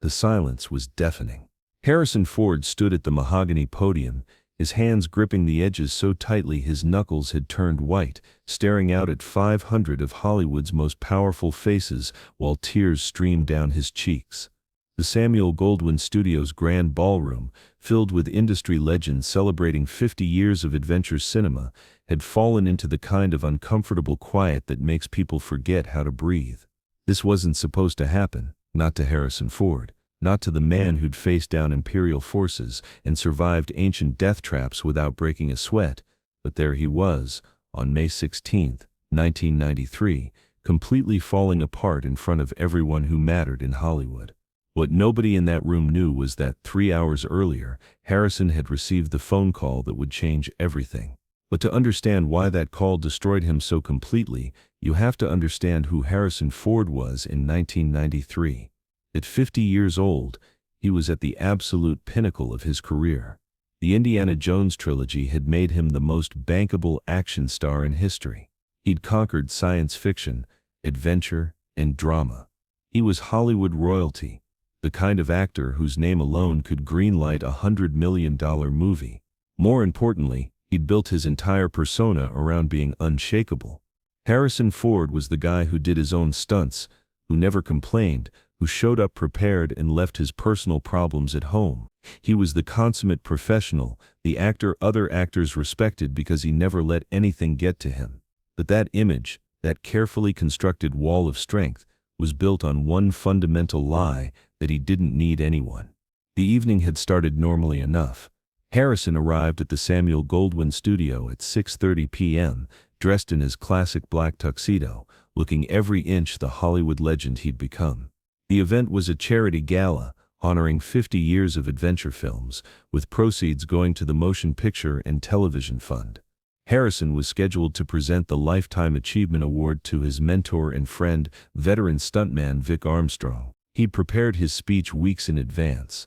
The silence was deafening. Harrison Ford stood at the mahogany podium, his hands gripping the edges so tightly his knuckles had turned white, staring out at 500 of Hollywood's most powerful faces while tears streamed down his cheeks. The Samuel Goldwyn Studio's grand ballroom, filled with industry legends celebrating 50 years of adventure cinema, had fallen into the kind of uncomfortable quiet that makes people forget how to breathe. This wasn't supposed to happen, not to Harrison Ford, not to the man who'd faced down imperial forces and survived ancient death traps without breaking a sweat, but there he was, on May 16, 1993, completely falling apart in front of everyone who mattered in Hollywood. What nobody in that room knew was that 3 hours earlier, Harrison had received the phone call that would change everything. But to understand why that call destroyed him so completely, you have to understand who Harrison Ford was in 1993. At 50 years old, he was at the absolute pinnacle of his career. The Indiana Jones trilogy had made him the most bankable action star in history. He'd conquered science fiction, adventure, and drama. He was Hollywood royalty, the kind of actor whose name alone could greenlight a $100 million movie. More importantly, he'd built his entire persona around being unshakable. Harrison Ford was the guy who did his own stunts, who never complained, who showed up prepared and left his personal problems at home. He was the consummate professional, the actor other actors respected because he never let anything get to him. But that image, that carefully constructed wall of strength, was built on one fundamental lie, that he didn't need anyone. The evening had started normally enough. Harrison arrived at the Samuel Goldwyn Studio at 6:30 p.m., dressed in his classic black tuxedo, looking every inch the Hollywood legend he'd become. The event was a charity gala, honoring 50 years of adventure films, with proceeds going to the Motion Picture and Television Fund. Harrison was scheduled to present the Lifetime Achievement Award to his mentor and friend, veteran stuntman Vic Armstrong. He'd prepared his speech weeks in advance.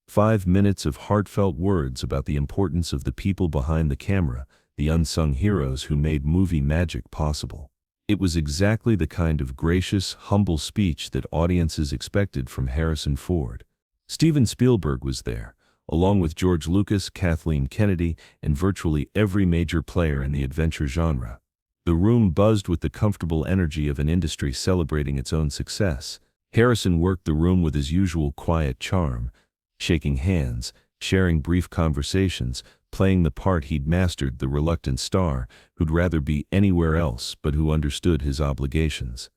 5 minutes of heartfelt words about the importance of the people behind the camera, the unsung heroes who made movie magic possible. It was exactly the kind of gracious, humble speech that audiences expected from Harrison Ford. Steven Spielberg was there, along with George Lucas, Kathleen Kennedy, and virtually every major player in the adventure genre. The room buzzed with the comfortable energy of an industry celebrating its own success. Harrison worked the room with his usual quiet charm, shaking hands, sharing brief conversations, playing the part he'd mastered, the reluctant star who'd rather be anywhere else but who understood his obligations.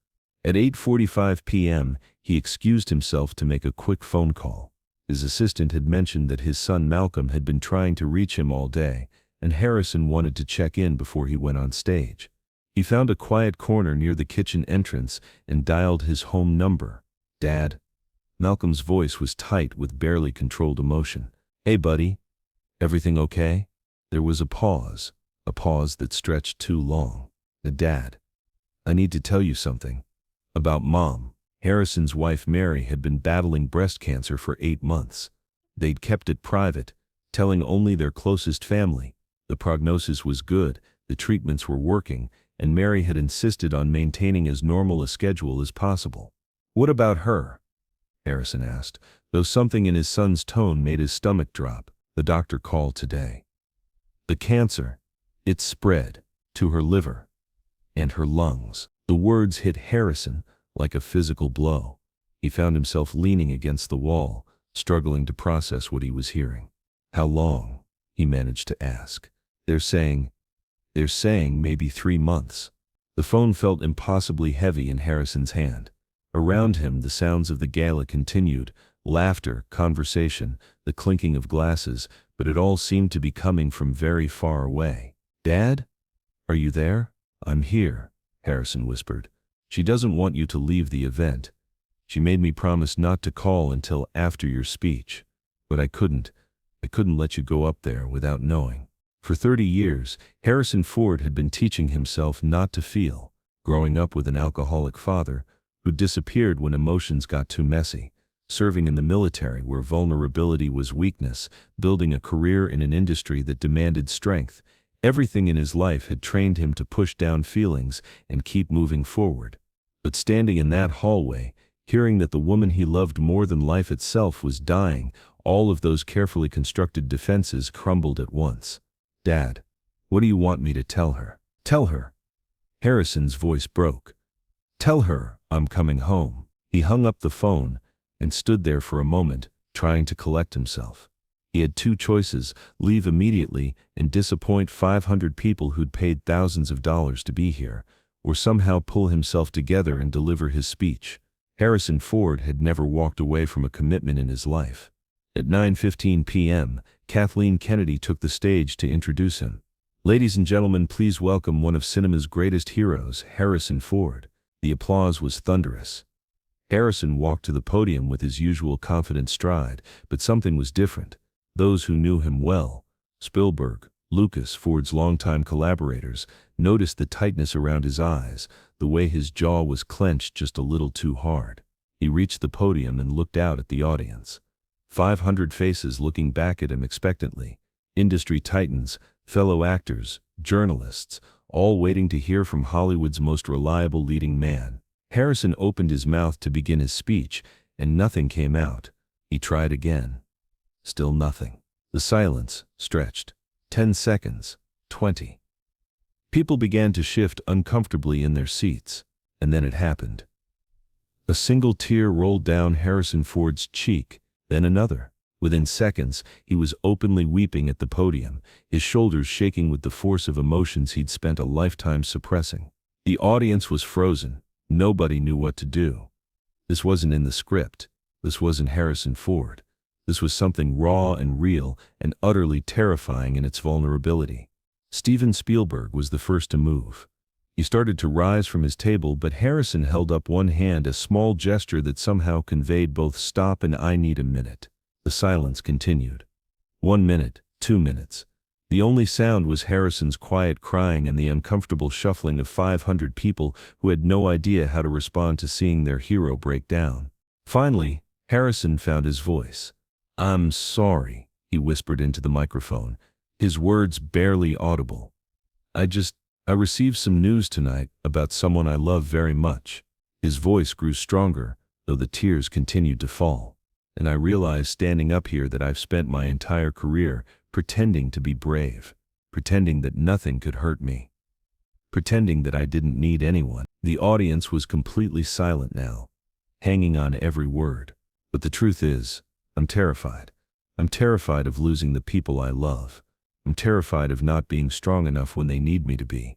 At 8:45 p.m., he excused himself to make a quick phone call. His assistant had mentioned that his son Malcolm had been trying to reach him all day, and Harrison wanted to check in before he went on stage. He found a quiet corner near the kitchen entrance and dialed his home number. "Dad?" Malcolm's voice was tight with barely controlled emotion. "Hey, buddy. Everything okay?" There was a pause that stretched too long. "Dad, I need to tell you something. About Mom." Harrison's wife Mary had been battling breast cancer for 8 months. They'd kept it private, telling only their closest family. The prognosis was good, the treatments were working, and Mary had insisted on maintaining as normal a schedule as possible. "What about her?" Harrison asked, though something in his son's tone made his stomach drop. "The doctor called today. The cancer, it spread to her liver and her lungs." The words hit Harrison like a physical blow. He found himself leaning against the wall, struggling to process what he was hearing. "How long?" he managed to ask. They're saying maybe 3 months." The phone felt impossibly heavy in Harrison's hand. Around him, the sounds of the gala continued, laughter, conversation, the clinking of glasses, but it all seemed to be coming from very far away. "Dad? Are you there?" "I'm here," Harrison whispered. "She doesn't want you to leave the event. She made me promise not to call until after your speech. But I couldn't let you go up there without knowing." For 30 years, Harrison Ford had been teaching himself not to feel, growing up with an alcoholic father who disappeared when emotions got too messy, serving in the military where vulnerability was weakness, building a career in an industry that demanded strength. Everything in his life had trained him to push down feelings and keep moving forward. But standing in that hallway, Hearing that the woman he loved more than life itself was dying, all of those carefully constructed defenses crumbled at once. "Dad, what do you want me to tell her?" "Tell her." Harrison's voice broke. "Tell her I'm coming home." He hung up the phone and stood there for a moment, trying to collect himself. He had two choices: leave immediately and disappoint 500 people who'd paid thousands of dollars to be here, or somehow pull himself together and deliver his speech. Harrison Ford had never walked away from a commitment in his life. At 9:15 p.m., Kathleen Kennedy took the stage to introduce him. "Ladies and gentlemen, please welcome one of cinema's greatest heroes, Harrison Ford." The applause was thunderous. Harrison walked to the podium with his usual confident stride, but something was different. Those who knew him well, Spielberg, Lucas, Ford's longtime collaborators, noticed the tightness around his eyes, the way his jaw was clenched just a little too hard. He reached the podium and looked out at the audience. 500 faces looking back at him expectantly. Industry titans, fellow actors, journalists, all waiting to hear from Hollywood's most reliable leading man. Harrison opened his mouth to begin his speech, and nothing came out. He tried again. Still nothing. The silence stretched. 10 seconds. 20. People began to shift uncomfortably in their seats, and then it happened. A single tear rolled down Harrison Ford's cheek, then another. Within seconds, he was openly weeping at the podium, his shoulders shaking with the force of emotions he'd spent a lifetime suppressing. The audience was frozen. Nobody knew what to do. This wasn't in the script. This wasn't Harrison Ford. This was something raw and real and utterly terrifying in its vulnerability. Steven Spielberg was the first to move. He started to rise from his table, but Harrison held up one hand, a small gesture that somehow conveyed both "stop" and "I need a minute." The silence continued. 1 minute, 2 minutes. The only sound was Harrison's quiet crying and the uncomfortable shuffling of 500 people who had no idea how to respond to seeing their hero break down. Finally, Harrison found his voice. "I'm sorry," he whispered into the microphone, his words barely audible. I received some news tonight about someone I love very much." His voice grew stronger, though the tears continued to fall. "And I realize standing up here that I've spent my entire career pretending to be brave, pretending that nothing could hurt me, pretending that I didn't need anyone." The audience was completely silent now, hanging on every word. "But the truth is, I'm terrified. I'm terrified of losing the people I love. I'm terrified of not being strong enough when they need me to be.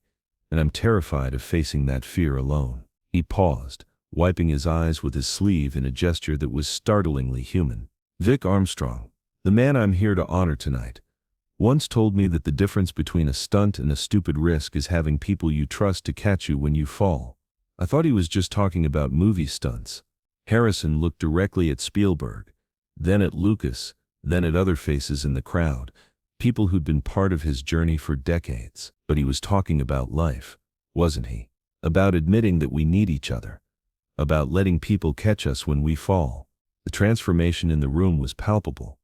And I'm terrified of facing that fear alone." He paused, wiping his eyes with his sleeve in a gesture that was startlingly human. "Vic Armstrong, the man I'm here to honor tonight, once told me that the difference between a stunt and a stupid risk is having people you trust to catch you when you fall. I thought he was just talking about movie stunts." Harrison looked directly at Spielberg, then at Lucas, then at other faces in the crowd, people who'd been part of his journey for decades. But he was talking about life, wasn't he? About admitting that we need each other. About letting people catch us when we fall. The transformation in the room was palpable.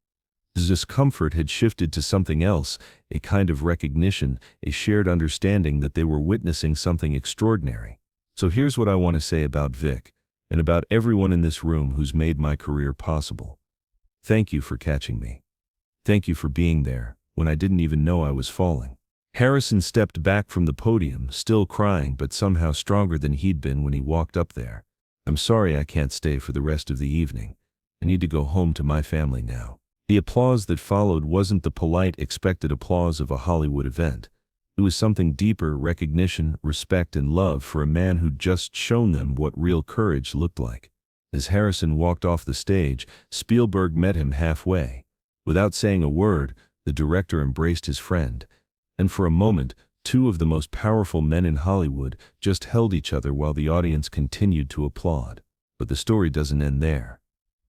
His discomfort had shifted to something else, a kind of recognition, a shared understanding that they were witnessing something extraordinary. "So here's what I want to say about Vic, and about everyone in this room who's made my career possible. Thank you for catching me. Thank you for being there when I didn't even know I was falling." Harrison stepped back from the podium, still crying but somehow stronger than he'd been when he walked up there. "I'm sorry I can't stay for the rest of the evening. I need to go home to my family now." The applause that followed wasn't the polite, expected applause of a Hollywood event. It was something deeper: recognition, respect, and love for a man who'd just shown them what real courage looked like. As Harrison walked off the stage, Spielberg met him halfway. Without saying a word, the director embraced his friend, and for a moment, two of the most powerful men in Hollywood just held each other while the audience continued to applaud. But the story doesn't end there.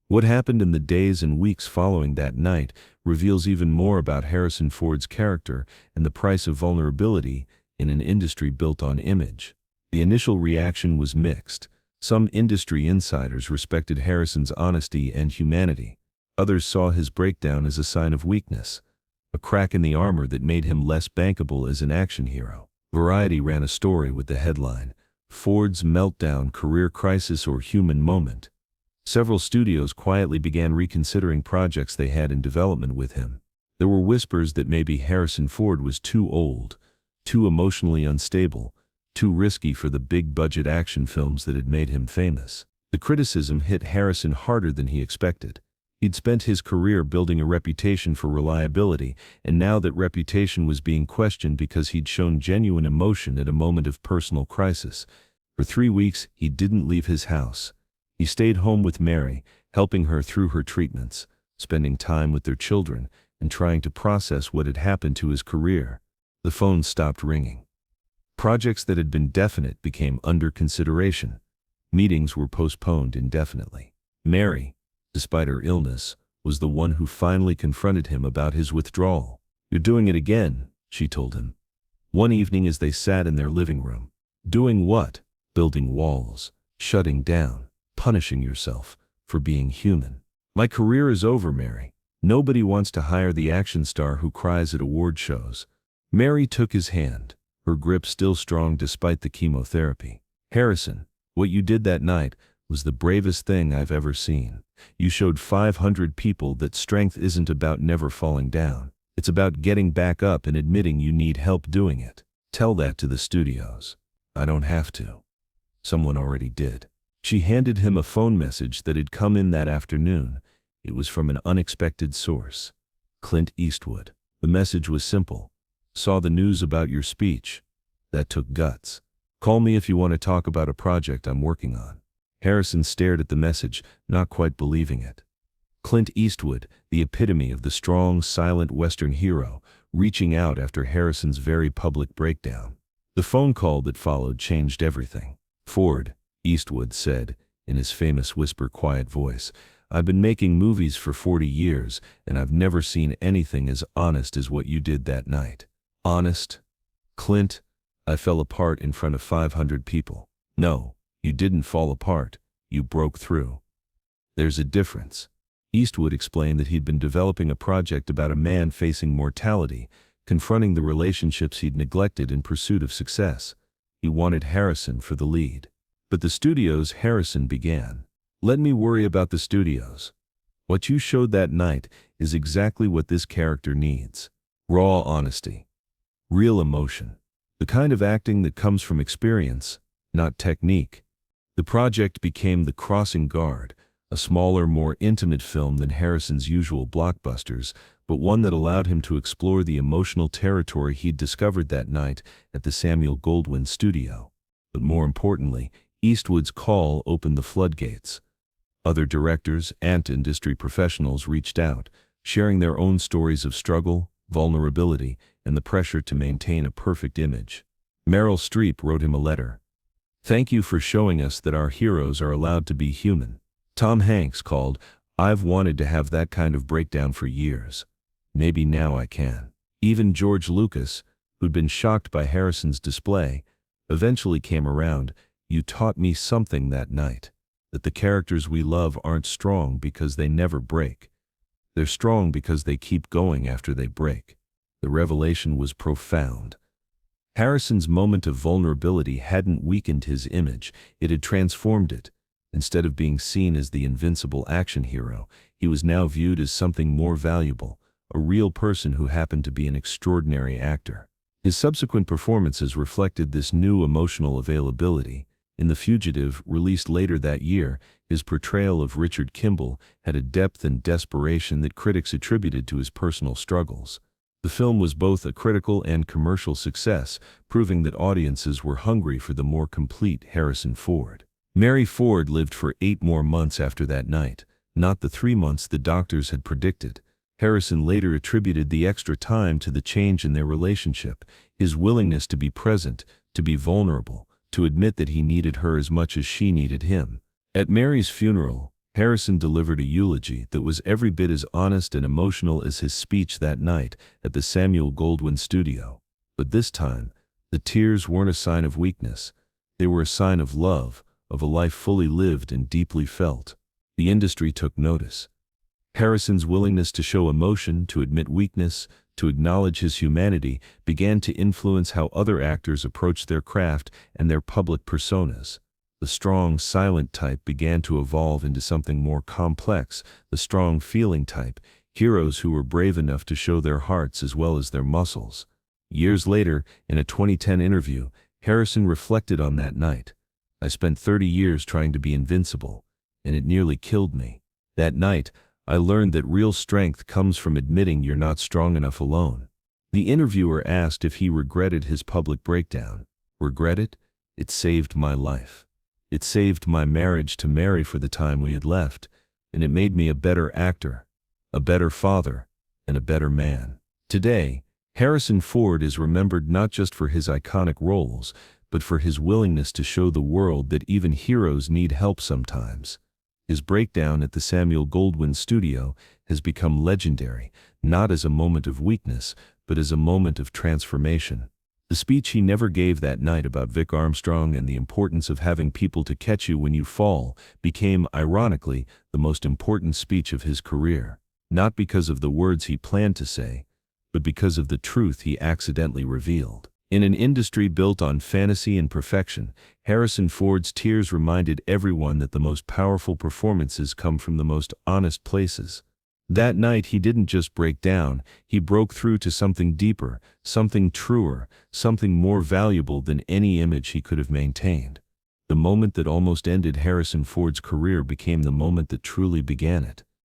What happened in the days and weeks following that night reveals even more about Harrison Ford's character and the price of vulnerability in an industry built on image. The initial reaction was mixed. Some industry insiders respected Harrison's honesty and humanity. Others saw his breakdown as a sign of weakness, a crack in the armor that made him less bankable as an action hero. Variety ran a story with the headline, "Ford's Meltdown, Career Crisis or Human Moment." Several studios quietly began reconsidering projects they had in development with him. There were whispers that maybe Harrison Ford was too old, too emotionally unstable, too risky for the big-budget action films that had made him famous. The criticism hit Harrison harder than he expected. He'd spent his career building a reputation for reliability, and now that reputation was being questioned because he'd shown genuine emotion at a moment of personal crisis. For 3 weeks, he didn't leave his house. He stayed home with Mary, helping her through her treatments, spending time with their children, and trying to process what had happened to his career. The phone stopped ringing. Projects that had been definite became under consideration. Meetings were postponed indefinitely. Mary, despite her illness, was the one who finally confronted him about his withdrawal. "You're doing it again," she told him. One evening as they sat in their living room. "Doing what?" "Building walls, shutting down, punishing yourself for being human." "My career is over, Mary. Nobody wants to hire the action star who cries at award shows." Mary took his hand, her grip still strong despite the chemotherapy. "Harrison, what you did that night was the bravest thing I've ever seen. You showed 500 people that strength isn't about never falling down. It's about getting back up and admitting you need help doing it. Tell that to the studios." "I don't have to. Someone already did." She handed him a phone message that had come in that afternoon. It was from an unexpected source. Clint Eastwood. The message was simple. "Saw the news about your speech. That took guts. Call me if you want to talk about a project I'm working on." Harrison stared at the message, not quite believing it. Clint Eastwood, the epitome of the strong, silent Western hero, reaching out after Harrison's very public breakdown. The phone call that followed changed everything. "Ford," Eastwood said, in his famous whisper-quiet voice, "I've been making movies for 40 years, and I've never seen anything as honest as what you did that night." "Honest?" "Clint, I fell apart in front of 500 people." "No, you didn't fall apart. You broke through. There's a difference." Eastwood explained that he'd been developing a project about a man facing mortality, confronting the relationships he'd neglected in pursuit of success. He wanted Harrison for the lead. "But the studios," Harrison began. "Let me worry about the studios. What you showed that night is exactly what this character needs. Raw honesty. Real emotion. The kind of acting that comes from experience, not technique." The project became The Crossing Guard, a smaller, more intimate film than Harrison's usual blockbusters, but one that allowed him to explore the emotional territory he'd discovered that night at the Samuel Goldwyn Studio. But more importantly, Eastwood's call opened the floodgates. Other directors and industry professionals reached out, sharing their own stories of struggle, vulnerability, and the pressure to maintain a perfect image. Meryl Streep wrote him a letter. "Thank you for showing us that our heroes are allowed to be human." Tom Hanks called, "I've wanted to have that kind of breakdown for years. Maybe now I can." Even George Lucas, who'd been shocked by Harrison's display, eventually came around. "You taught me something that night, that the characters we love aren't strong because they never break. They're strong because they keep going after they break." The revelation was profound. Harrison's moment of vulnerability hadn't weakened his image, it had transformed it. Instead of being seen as the invincible action hero, he was now viewed as something more valuable, a real person who happened to be an extraordinary actor. His subsequent performances reflected this new emotional availability. In The Fugitive, released later that year, his portrayal of Richard Kimball had a depth and desperation that critics attributed to his personal struggles. The film was both a critical and commercial success, proving that audiences were hungry for the more complete Harrison Ford. Mary Ford lived for 8 more months after that night, not the 3 months the doctors had predicted. Harrison later attributed the extra time to the change in their relationship, his willingness to be present, to be vulnerable, to admit that he needed her as much as she needed him. At Mary's funeral, Harrison delivered a eulogy that was every bit as honest and emotional as his speech that night at the Samuel Goldwyn Studio. But this time, the tears weren't a sign of weakness. They were a sign of love, of a life fully lived and deeply felt. The industry took notice. Harrison's willingness to show emotion, to admit weakness, to acknowledge his humanity, began to influence how other actors approached their craft and their public personas. The strong, silent type began to evolve into something more complex, the strong, feeling type, heroes who were brave enough to show their hearts as well as their muscles. Years later, in a 2010 interview, Harrison reflected on that night. "I spent 30 years trying to be invincible, and it nearly killed me. That night, I learned that real strength comes from admitting you're not strong enough alone." The interviewer asked if he regretted his public breakdown. "Regret it? It saved my life. It saved my marriage to Mary for the time we had left, and it made me a better actor, a better father, and a better man." Today, Harrison Ford is remembered not just for his iconic roles, but for his willingness to show the world that even heroes need help sometimes. His breakdown at the Samuel Goldwyn Studio has become legendary, not as a moment of weakness, but as a moment of transformation. The speech he never gave that night about Vic Armstrong and the importance of having people to catch you when you fall became, ironically, the most important speech of his career. Not because of the words he planned to say, but because of the truth he accidentally revealed. In an industry built on fantasy and perfection, Harrison Ford's tears reminded everyone that the most powerful performances come from the most honest places. That night he didn't just break down, he broke through to something deeper, something truer, something more valuable than any image he could have maintained. The moment that almost ended Harrison Ford's career became the moment that truly began it.